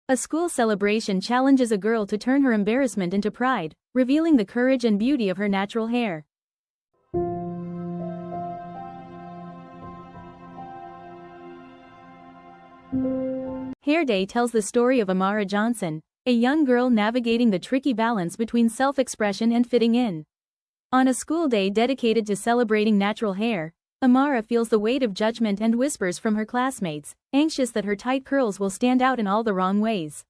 A school celebration challenges a girl to turn her embarrassment into pride, revealing the courage and beauty of her natural hair. Hair Day tells the story of Amara Johnson, a young girl navigating the tricky balance between self-expression and fitting in. On a school day dedicated to celebrating natural hair, Amara feels the weight of judgment and whispers from her classmates, anxious that her tight curls will stand out in all the wrong ways.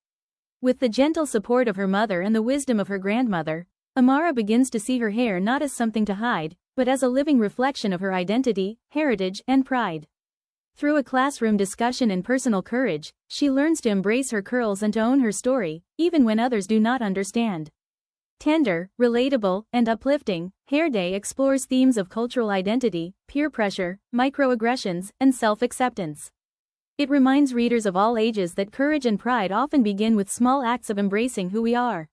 With the gentle support of her mother and the wisdom of her grandmother, Amara begins to see her hair not as something to hide, but as a living reflection of her identity, heritage, and pride. Through a classroom discussion and personal courage, she learns to embrace her curls and to own her story, even when others do not understand. Tender, relatable, and uplifting, Hair Day explores themes of cultural identity, peer pressure, microaggressions, and self-acceptance. It reminds readers of all ages that courage and pride often begin with small acts of embracing who we are.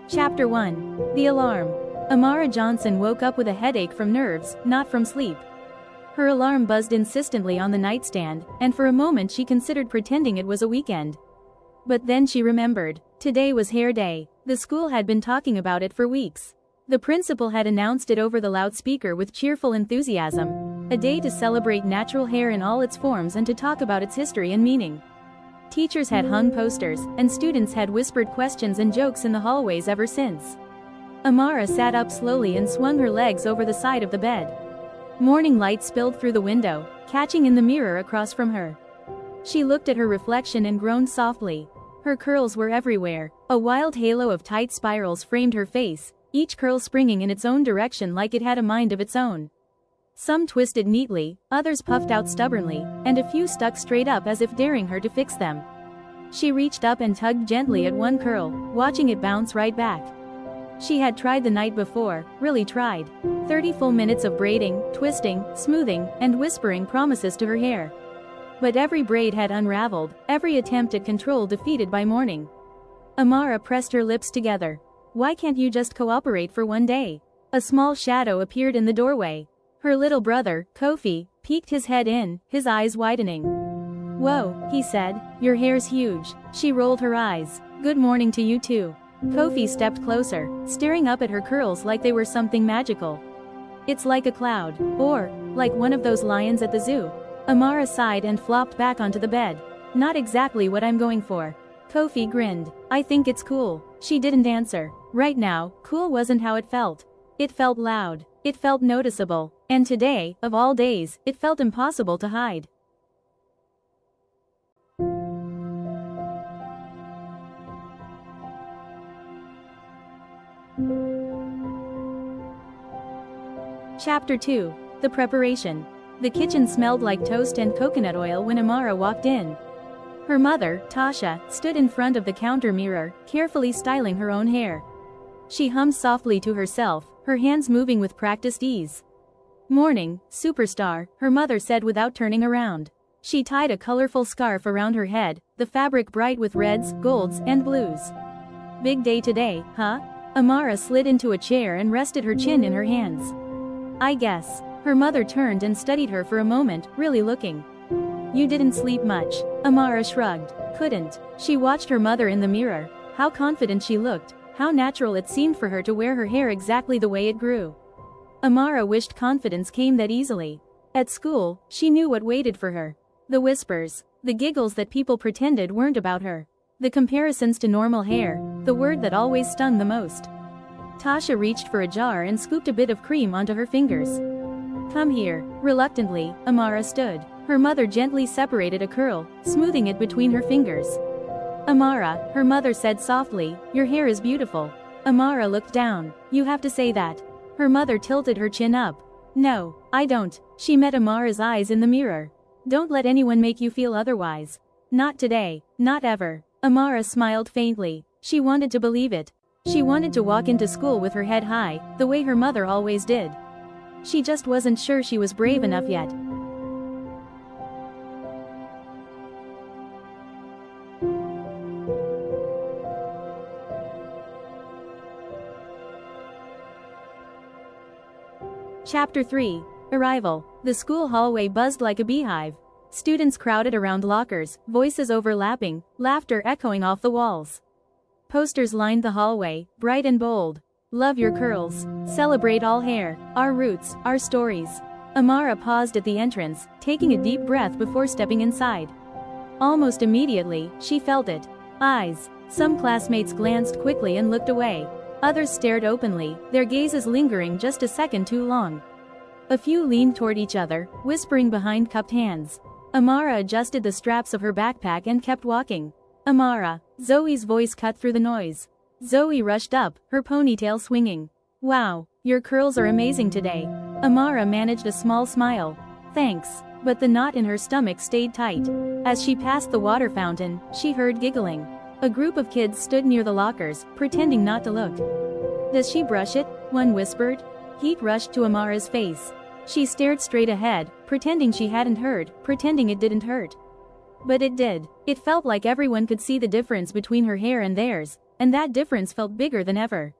Chapter 1. The Alarm. Amara Johnson woke up with a headache from nerves, not from sleep. Her alarm buzzed insistently on the nightstand, and for a moment she considered pretending it was a weekend. But then she remembered. Today was Hair Day. The school had been talking about it for weeks. The principal had announced it over the loudspeaker with cheerful enthusiasm. A day to celebrate natural hair in all its forms and to talk about its history and meaning. Teachers had hung posters, and students had whispered questions and jokes in the hallways ever since. Amara sat up slowly and swung her legs over the side of the bed. Morning light spilled through the window, catching in the mirror across from her. She looked at her reflection and groaned softly. Her curls were everywhere. A wild halo of tight spirals framed her face, each curl springing in its own direction like it had a mind of its own. Some twisted neatly, others puffed out stubbornly, and a few stuck straight up as if daring her to fix them. She reached up and tugged gently at one curl, watching it bounce right back. She had tried the night before, really tried. 30 full minutes of braiding, twisting, smoothing, and whispering promises to her hair. But every braid had unraveled, every attempt at control defeated by morning. Amara pressed her lips together. Why can't you just cooperate for one day? A small shadow appeared in the doorway. Her little brother, Kofi, peeked his head in, his eyes widening. Whoa, he said, your hair's huge. She rolled her eyes. Good morning to you too. Kofi stepped closer, staring up at her curls like they were something magical. It's like a cloud, or like one of those lions at the zoo. Amara sighed and flopped back onto the bed. Not exactly what I'm going for. Kofi grinned. I think it's cool. She didn't answer. Right now, cool wasn't how it felt. It felt loud. It felt noticeable. And today, of all days, it felt impossible to hide. Chapter 2. The Preparation. The kitchen smelled like toast and coconut oil when Amara walked in. Her mother, Tasha, stood in front of the counter mirror, carefully styling her own hair. She hummed softly to herself, her hands moving with practiced ease. Morning, superstar, her mother said without turning around. She tied a colorful scarf around her head, the fabric bright with reds, golds, and blues. Big day today, huh? Amara slid into a chair and rested her chin in her hands. I guess. Her mother turned and studied her for a moment, really looking. You didn't sleep much. Amara shrugged. Couldn't. She watched her mother in the mirror. How confident she looked, how natural it seemed for her to wear her hair exactly the way it grew. Amara wished confidence came that easily. At school, she knew what waited for her. The whispers, the giggles that people pretended weren't about her. The comparisons to normal hair, the word that always stung the most. Tasha reached for a jar and scooped a bit of cream onto her fingers. Come here. Reluctantly, Amara stood. Her mother gently separated a curl, smoothing it between her fingers. Amara, her mother said softly, your hair is beautiful. Amara looked down. You have to say that. Her mother tilted her chin up. No, I don't. She met Amara's eyes in the mirror. Don't let anyone make you feel otherwise. Not today, not ever. Amara smiled faintly. She wanted to believe it. She wanted to walk into school with her head high, the way her mother always did. She just wasn't sure she was brave enough yet. Chapter 3. Arrival. The school hallway buzzed like a beehive. Students crowded around lockers, voices overlapping, laughter echoing off the walls. Posters lined the hallway, bright and bold. Love your curls. Celebrate all hair. Our roots, our stories. Amara paused at the entrance, taking a deep breath before stepping inside. Almost immediately, she felt it. Eyes. Some classmates glanced quickly and looked away. Others stared openly, their gazes lingering just a second too long. A few leaned toward each other, whispering behind cupped hands. Amara adjusted the straps of her backpack and kept walking. Amara. Zoe's voice cut through the noise. Zoe rushed up, her ponytail swinging. Wow, your curls are amazing today. Amara managed a small smile. Thanks. But the knot in her stomach stayed tight. As she passed the water fountain, she heard giggling. A group of kids stood near the lockers, pretending not to look. Does she brush it? One whispered. Heat rushed to Amara's face. She stared straight ahead, pretending she hadn't heard, pretending it didn't hurt. But it did. It felt like everyone could see the difference between her hair and theirs, and that difference felt bigger than ever.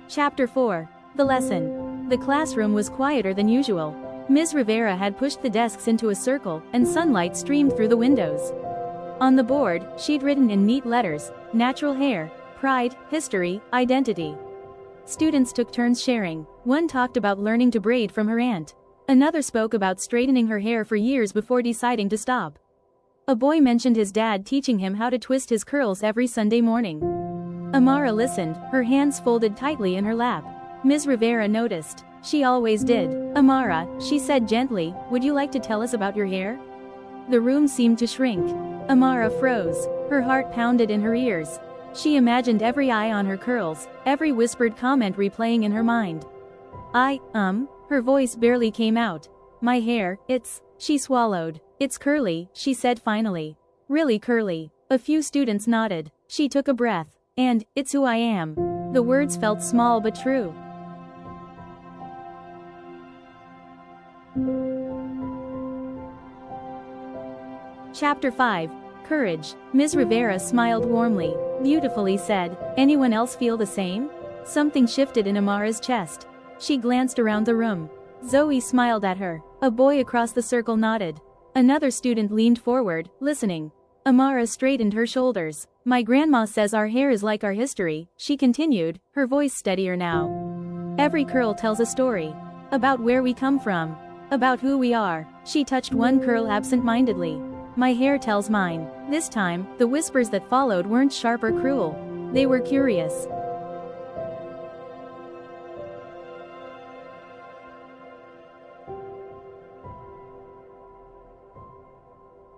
Chapter 4. The lesson. The classroom was quieter than usual. Ms. Rivera had pushed the desks into a circle, and sunlight streamed through the windows. On the board, she'd written in neat letters, natural hair, pride, history, identity. Students took turns sharing. One talked about learning to braid from her aunt. Another spoke about straightening her hair for years before deciding to stop. A boy mentioned his dad teaching him how to twist his curls every Sunday morning. Amara listened, her hands folded tightly in her lap. Ms. Rivera noticed. She always did. Amara, she said gently, would you like to tell us about your hair? The room seemed to shrink. Amara froze. Her heart pounded in her ears. She imagined every eye on her curls, every whispered comment replaying in her mind. Her voice barely came out. My hair, she swallowed. It's curly, she said finally. Really curly. A few students nodded. She took a breath. And, it's who I am. The words felt small but true. Chapter 5. Courage. Ms. Rivera smiled warmly. Beautifully said. Anyone else feel the same? Something shifted in Amara's chest. She glanced around the room. Zoe smiled at her. A boy across the circle nodded. Another student leaned forward, listening. Amara straightened her shoulders. My grandma says our hair is like our history, she continued, her voice steadier now. Every curl tells a story. About where we come from. About who we are. She touched one curl absent-mindedly. My hair tells mine. This time, the whispers that followed weren't sharp or cruel. They were curious.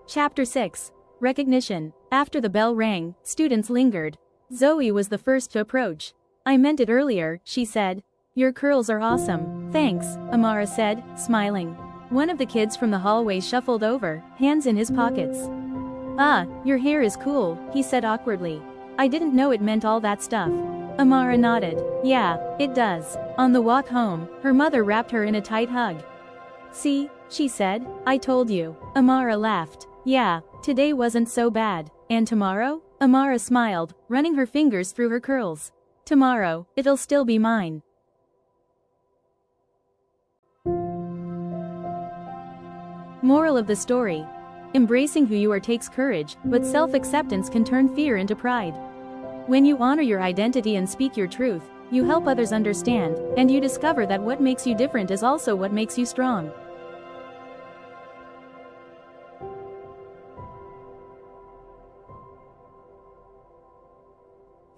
Chapter 6. Recognition. After the bell rang, students lingered. Zoe was the first to approach. I meant it earlier, she said. Your curls are awesome. Thanks, Amara said, smiling. One of the kids from the hallway shuffled over, hands in his pockets. Ah, your hair is cool, he said awkwardly. I didn't know it meant all that stuff. Amara nodded. Yeah, it does. On the walk home, her mother wrapped her in a tight hug. See, she said, I told you. Amara laughed. Yeah, today wasn't so bad. And tomorrow? Amara smiled, running her fingers through her curls. Tomorrow, it'll still be mine. Moral of the story. Embracing who you are takes courage, but self-acceptance can turn fear into pride. When you honor your identity and speak your truth, you help others understand, and you discover that what makes you different is also what makes you strong.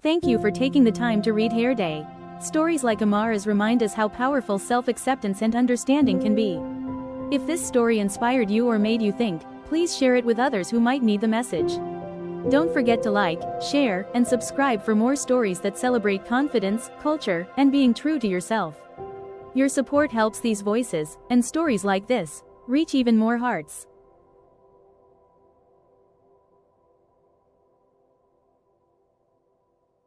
Thank you for taking the time to read Hair Day. Stories like Amara's remind us how powerful self-acceptance and understanding can be. If this story inspired you or made you think, please share it with others who might need the message. Don't forget to like, share, and subscribe for more stories that celebrate confidence, culture, and being true to yourself. Your support helps these voices, and stories like this, reach even more hearts.